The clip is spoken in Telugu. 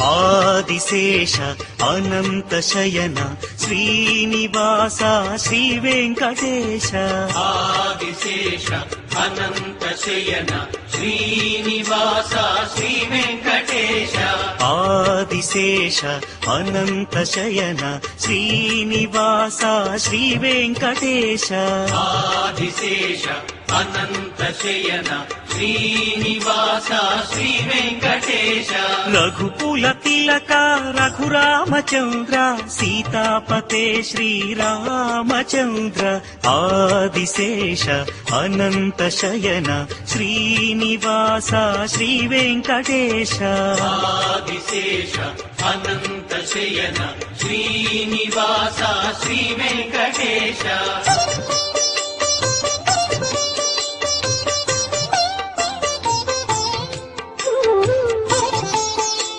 ఆదిశేష అనంత శయన శ్రీనివాస శ్రీ వెంకటేశ. ఆదిశేష అనంత శయన శ్రీనివాస శ్రీ వెంకటేశ. ఆదిశేష అనంత శయన శ్రీనివాస శ్రీ వెంకటేశ. ఆదిశేష అనంత శయన శ్రీనివాస శ్రీ వెంకటేశ. రఘుకుల తిలక రఘురామచంద్ర సీతాపతే శ్రీరామచంద్ర. ఆదిశేష అనంత శయన శ్రీనివాస శ్రీ వెంకటేశ. ఆదిశేష అనంత శయన శ్రీనివాస శ్రీ వెంకటేశ.